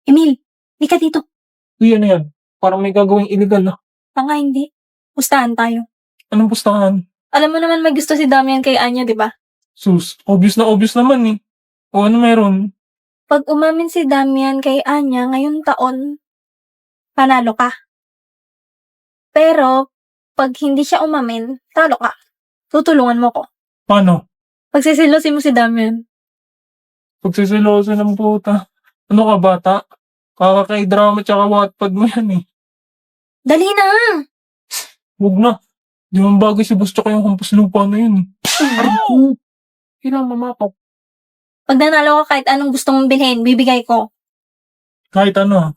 Emil, di ka dito. Uy, ano yan? Parang may gagawing illegal na. Baka hindi. Pustahan tayo. Anong pustahan? Alam mo naman may gusto si Damian kay Anya, di ba? Sus, obvious na obvious naman eh. O ano meron? Pag umamin si Damian kay Anya ngayong taon, panalo ka. Pero, pag hindi siya umamin, talo ka. Tutulungan mo ko. Paano? Pagsisilosin mo si Damian. Pagsisiloso ng puta. Ano ka bata? Kakakay-drama tsaka Wattpad mo yan eh. Dali na! Huwag na. Di man bagay si Boss tsaka yung hampas lupa na yun eh. Aray ko. Kailangan mamapap. Pag nanalo ka kahit anong gusto mong bilhin, bibigay ko. Kahit ano ah.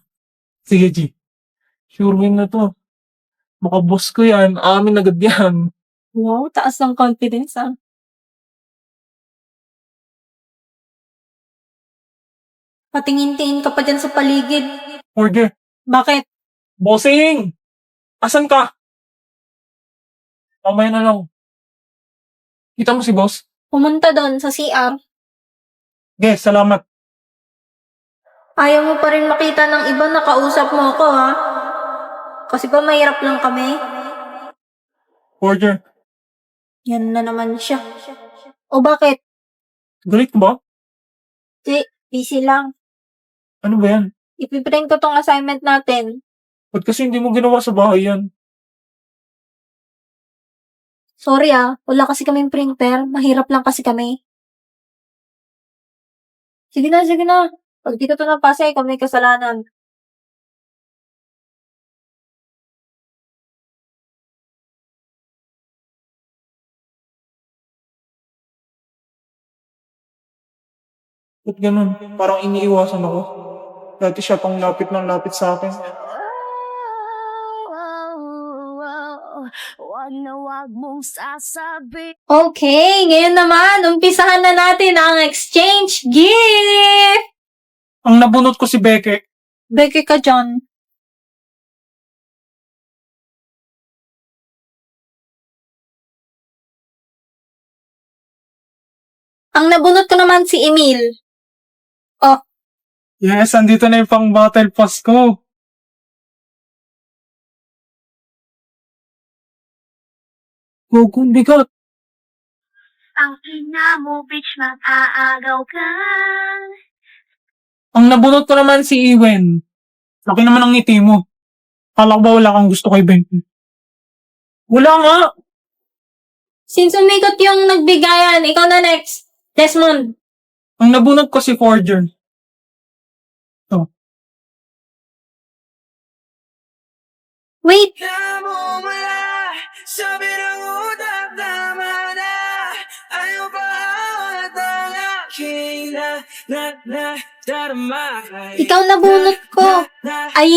Sige G. Sure win na to. Baka boss ko yan. Amin agad yan. Wow, taas ng confidence ah. Patingin-tingin ka pa dyan sa paligid. Order. Bakit? Bossing! Asan ka? Mamaya na lang. Kita mo si boss? Pumunta doon sa CR. Yes, salamat. Ayaw mo pa rin makita ng iba na kausap mo ako, ha? Kasi ba mahirap lang kami? Order. Yan na naman siya. O bakit? Galit ka ba? Di, busy lang. Ano ba yan? Ipiprint ko tong assignment natin. Ba't kasi hindi mo ginawa sa bahay yan? Sorry wala kasi kaming printer. Mahirap lang kasi kami. Sige na, sige na. Pag di ka to napasa, ikaw may kasalanan. Ba't ganun? Parang iniiwasan ako. Dati siya pang lapit ng lapit sa akin. Wag mong sasabi. Okay, ngayon naman, umpisahan na natin ang exchange gift! Ang nabunot ko si Beke. Beke ka dyan. Ang nabunot ko naman si Emil. Yes, andito na yung pang battle pass ko. Gogo, bigat. Ang ina mo, bitch, mag-aagaw ka. Ang nabunot ko naman si Iwen. Laki naman ang ngiti mo. Kala ko ba wala kang gusto kay Beke? Wala nga. Since umikot yung nagbigayan, ikaw na next. Desmond. Ang nabunot ko si Forger. Wait, Sabi ng utak tama na. Ayaw pa awat ang aking darama. ikaw nabunot ko. Ay,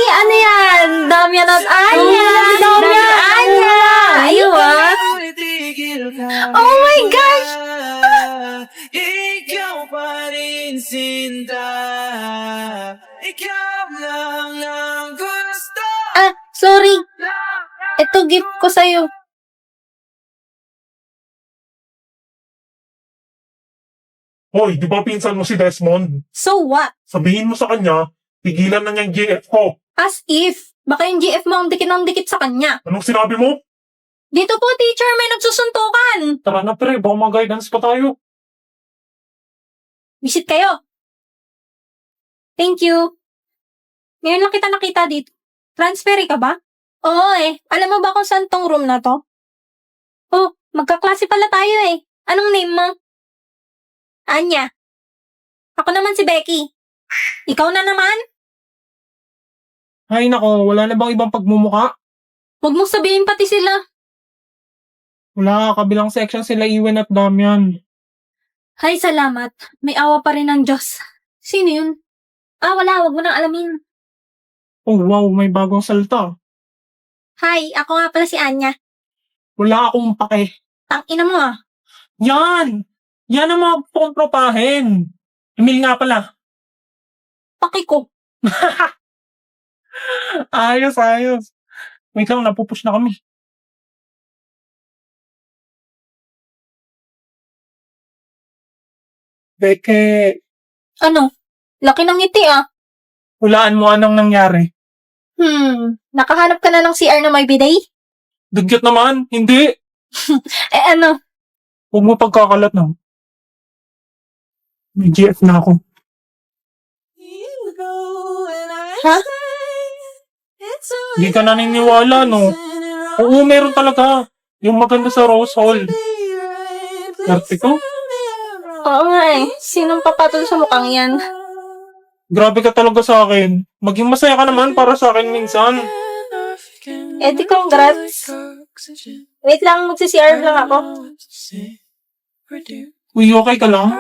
ano yan? Damian at Anya. Damian at Anya. Ayaw Oh my gosh! Ikaw pa rin sinta. Ikaw lang ang gusto. Sorry. Ito gift ko sa'yo. Hoy, di ba pinsan mo si Desmond? So what? Sabihin mo sa kanya, pigilan na niyang GF ko. As if. Baka yung GF mo ang dikit ng dikit sa kanya. Anong sinabi mo? Dito po, teacher, may nagsusuntukan. Tara na pre, baka mag-guidance pa tayo. Visit kayo. Thank you. Ngayon lang kita nakita dito. Transfer ka ba? Oo Alam mo ba kung saan tong room na to? Oh, magkaklase pala tayo Anong name mo? Anya. Ako naman si Becky. Ikaw na naman? Hay nako, wala na bang ibang pagmumuka? Huwag mong sabihin pati sila. Wala, kabilang section sila Iwen at Damian. Hay, salamat. May awa pa rin ng Diyos. Sino yun? Wala. Huwag mo nang alamin. Oh wow, may bagong salta. Hi, ako nga pala si Anya. Wala akong pake. Tangina mo Yan! Yan ang mga pangpropahin. Emil nga pala. Paki ko. Ayos. Wait lang, napupush na kami. Beke, Ano? Laki ng ngiti Hulaan mo anong nangyari. Nakahanap ka na ng CR na may bidet? Dugyot naman. Hindi. Eh ano? Huwag mo pagkakalat na. May GF na ako. Ha? Hindi ka naniniwala, no? Oo, meron talaga. Yung maganda sa Rose Hall. Swerte ko. Oo nga eh. Sinong papatol sa mukhang yan? Grabe ka talaga sa akin. Maging masaya ka naman para sa akin minsan. Eh di congrats. Wait lang, magsi-CR lang ako. Uy, okay ka lang?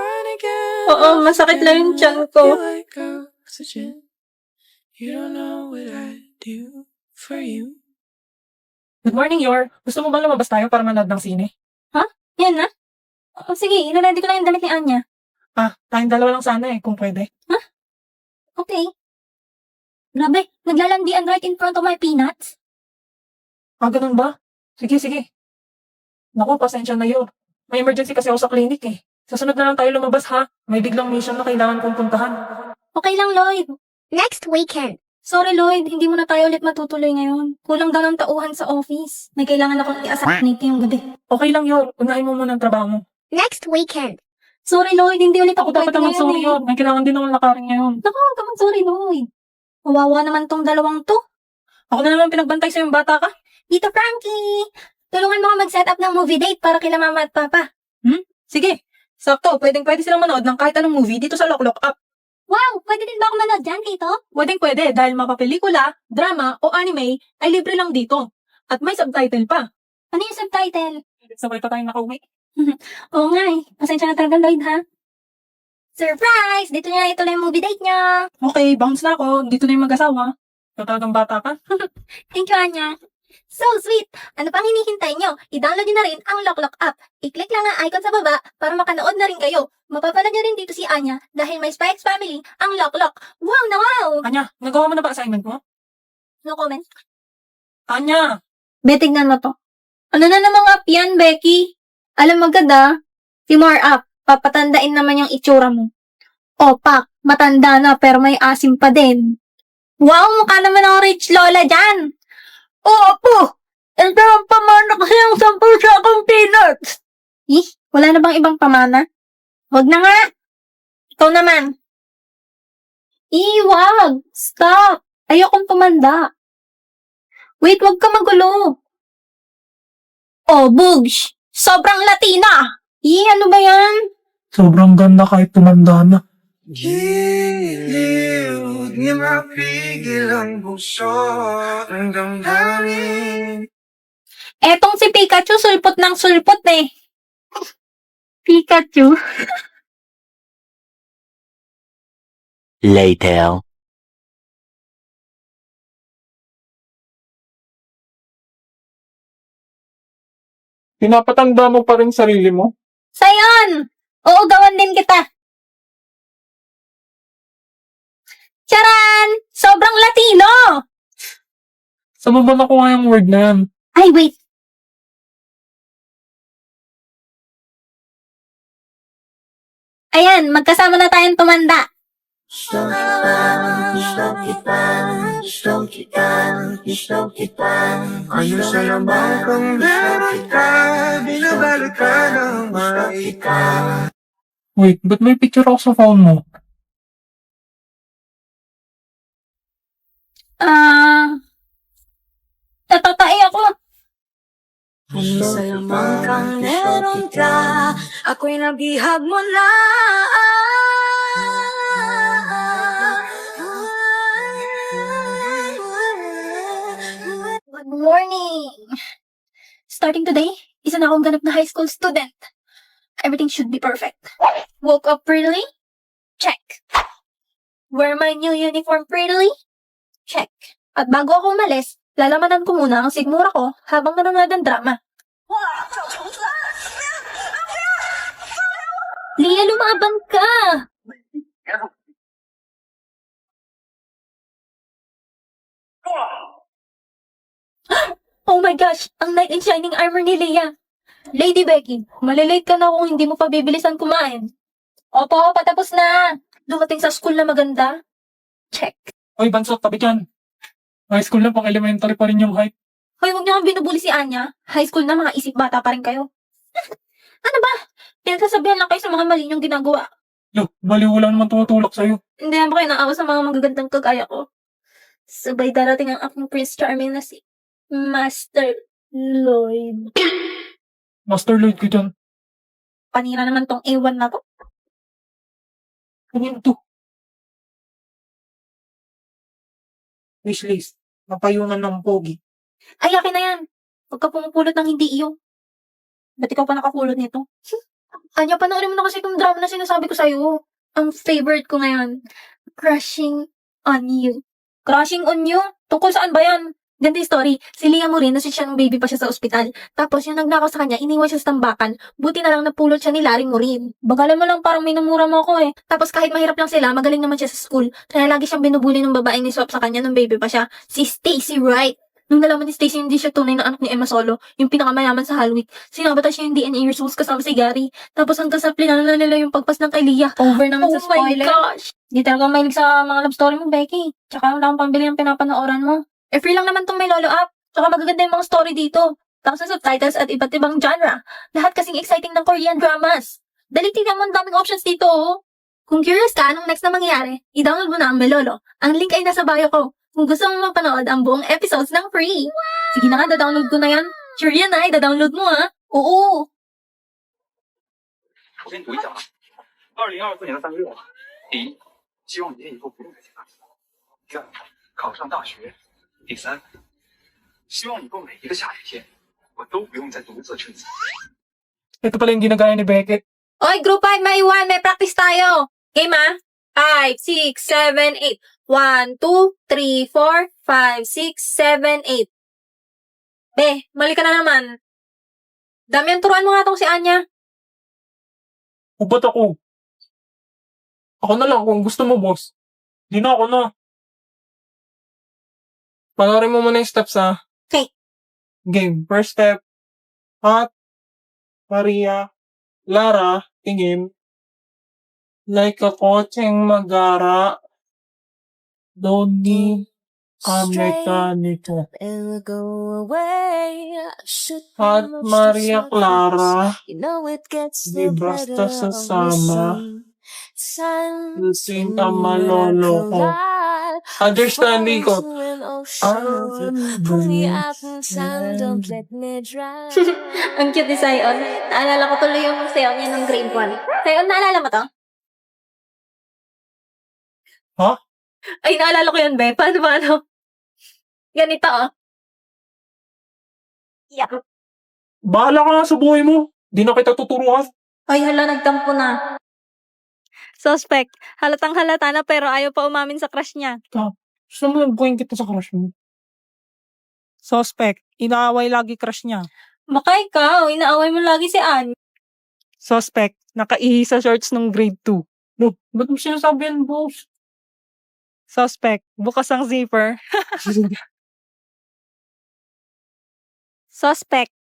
Oo, masakit lang yung tiyan ko. Good morning, Yor. Gusto mo bang lumabas tayo para manood ng sine? Yan na. Oh, sige, ina-ready ko lang yung damit ni Anya. Tayong dalawa lang sana kung pwede. Okay. Grabe, naglalandian right in front of my peanuts. Ganun ba? Sige, sige. Naku, pasensya na, Yor. May emergency kasi ako sa clinic Susunod na lang tayo lumabas, ha? May biglang mission na kailangan kong puntahan. Okay lang, Lloyd. Next weekend. Sorry, Lloyd. Hindi mo na tayo ulit matutuloy ngayon. Kulang daw ng tauhan sa office. May kailangan akong i-assassinate ngayong gabi. Okay lang, Yor. Unahin mo muna ang trabaho mo. Next weekend. Sorry, Lloyd. Hindi ulit Ako ako dapat pwede naman ngayon sorry, eh. Yor. May kailangan din akong lakarin ngayon. Naku, huwag ka man sorry, Lloyd. Kawawa naman tong dalawang to. Ako na naman pinagbantay sa yung bata ka. Dito, Frankie! Tulungan mo ako mag-set up ng movie date para kila mama at papa. Sige. Sakto, pwedeng-pwede silang manood ng kahit anong movie dito sa Lock Up. Wow! Pwede din ba ako manood dyan, Kito? Pwedeng-pwede dahil mapapelikula, drama, o anime ay libre lang dito. At may subtitle pa. Ano yung subtitle? Sabay pa tayong nakauwi. Oo nga eh. Pasensya na talaga, Lloyd, ha? Surprise! Dito niya ituloy yung movie date niya. Okay, bounce na ako. Dito na yung mag-asawa. Talagang bata ka. Thank you, Anya. So sweet! Ano pang hinihintay nyo? I-download nyo na rin ang Lock app. I-click lang ang icon sa baba para makanood na rin kayo. Mapapala nyo rin dito si Anya dahil may Spikes Family ang Lock. Wow na wow! Anya, nagawa mo na ba assignment mo? No comment. Anya! Be, tignan mo to. Ano na namang app yan, Becky? Alam mo agad si More App. Papatandain naman yung itsura mo. Pak, matanda na pero may asim pa din. Wow, mukha naman ang rich lola dyan. Opo! Ito ang pamana kasi ang 10 sa akong peanuts. Wala na bang ibang pamana? Wag na nga. Ikaw naman. Wag! Stop! Ayokong tumanda. Wait, wag ka magulo. Bugs! Sobrang Latina! Ano ba yan? Sobrang ganda kahit tumanda na. Giliw, di mapigil ang puso ng damdamin. Etong si Pikachu, sulpot ng sulpot eh. Pikachu? Later. Pinapatanda mo pa rin sarili mo? Sayon! Oo, gawan din kita. Charan! Sobrang Latino! Saan mo ba nakuha yung word na yan? Ay, wait. Ayan, magkasama na tayong tumanda. Ayos sa lamang kang meron ka, binabalot ka ng maika. Wait, ba't may picture ako sa phone mo? Natatai ako. Ayos sa lamang kang meron ka, ako'y nabihag mo na. Good morning. Starting today, isa na akong ganap na high school student. Everything should be perfect. Woke up prettily? Check. Wear my new uniform prettily? Check. At bago ako umalis, lalamanan ko muna ang sigmura ko habang nanonood ng drama. Lia, lumaban ka! Oh my gosh! Ang knight in shining armor ni Leia! Lady Becky, malilate ka na kung hindi mo pa bibilisan kumain. Opo, patapos na. Dumating sa school na maganda. Check. Oy, Bansot, tabi dyan. High school na, pang elementary pa rin yung height. Hoy, huwag niyo nga binubuli si Anya. High school na, mga isip bata pa rin kayo. Ano ba? Pinagsasabihan lang kayo sa mga mali niyong ginagawa. Lo, baliw wala naman tumutulak sa'yo. Hindi naman kayo naawa sa mga magagandang kagaya ko. Sabay darating ang aking Prince Charming na si Master Lloyd. Master Lloyd ko dyan. Panira naman tong A1 na to. Ano to? Wishlist. Mapayungan ng pogi. Ay, akin na yan. Huwag ka pumupulot ng hindi iyo. Ba't ikaw pa nakapulot nito? Anya, panoorin mo na kasi itong drama na sinasabi ko sa'yo. Ang favorite ko ngayon. Crushing on You. Crushing on You? Tungkol saan ba yan? Ganda yung story. Si Leah Morin, nasi siya ng baby pa siya sa ospital. Tapos yung nagnakaw sa kanya, iniwan siya sa tambakan. Buti na lang napulot siya ni Larry Morin. Bagalan mo lang, parang minumura mo ako eh. Tapos kahit mahirap lang sila, magaling naman siya sa school. Kaya lagi siyang binubuli ng babaeng ni Swap sa kanya nung baby pa siya. Si Stacy Wright. Nung nalaman ni Stacy hindi siya tunay na anak ni Emma Solo, yung pinakamayaman sa Hallweek, sinabata siya yung DNA results kasama si Gary. Tapos hanggang sa plinanan na nila yung pagpas ng kay Leah. Over naman sa spoiler. Oh my gosh! Di talaga mahilig sa mga love story mo, Becky. Tsaka wala akong pambili ng pinapanooran mo. Eh, free lang naman tong may lolo app. Tsaka magaganda yung mga story dito. Thousands of titles at iba't ibang genre. Lahat kasing exciting ng Korean dramas. Dali tignan mo ang daming options dito, oh. Kung curious ka anong next na mangyari, i-download mo na ang Melolo. Ang link ay nasa bio ko. Kung gusto mong mapanood ang buong episodes ng free. Sige na nga, da-download ko na yan. Sure yan ay, da-download mo ah. Oo. 首先读一下啊，2024年的3个愿望，第一，希望明天以后不用再写大字；第二，考上大学；第三，希望以后每一个下雨天，我都不用再独自撑伞。 Ito pala yung ginagaya ni Beckett. Oy, group 5, may 1. May practice tayo. Game ah? 5, 6, 7, 8. 1, 2, 3, 4, 5, 6, 7, 8. Be, mali ka na naman. Damian, turuan mo nga tong si Anya. O ba't ako? Ako na lang kung gusto mo, boss. Di na ako na. Panoorin mo muna yung steps, ha? Okay. Game. First step. Hot. Maria. Lara. Tingin. Like a kotseng magara. Don't need a mekaniko. It will go away. I should Hot Maria Clara. You know it gets Di no basta better sasama. Silence Sinta malolo ko. Understanding ko. Pull me out and sound, don't let me drown. Ang cute ni Sion. Naalala ko tuloy yung sayaw niya ng grade 1. Sion, naalala mo to? Ha? Ay, naalala ko yun, be. Paano ba, ano? Ganito, oh. Yeah. Bahala ka nga sa buhay mo. Di na kita tuturuan. Ay, hala, nagtampo na. Suspect. Halatang halata na pero ayaw pa umamin sa crush niya. Gusto mo nagbuhin kita sa crush mo? Suspect. Inaaway lagi crush niya. Baka ikaw, inaaway mo lagi si Ann. Suspect. Nakaihi sa shorts ng grade 2. No, ba't mo sinasabi yan, boss? Suspect. Bukas ang zipper. Suspect.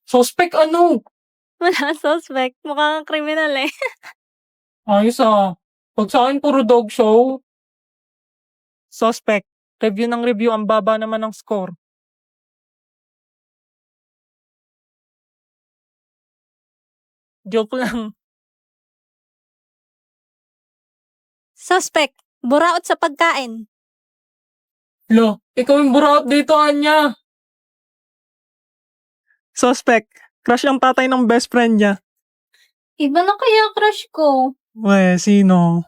Suspect ano? Wala, suspect. Mukhang kriminal eh. Ayos ah. Pag sa akin puro dog show. Suspect. Review ng review. Ang baba naman ng score. Joke lang. Suspect. Buraot sa pagkain. Lo, ikaw yung buraot dito, Anya. Suspect. Crush ang tatay ng best friend niya. Iba na kaya crush ko. We, sino?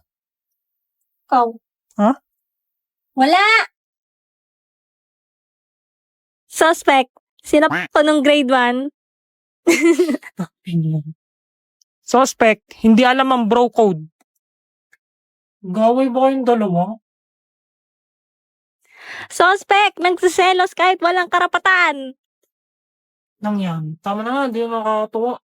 Ikaw. Ha? Wala! Suspect. Sinap ko nung grade 1. Suspect. Hindi alam ang bro code. Gaway ba kayong dalawa? Suspect. Nagsiselos kahit walang karapatan. Nang yan. Tama na nga, di na nakakatuwa.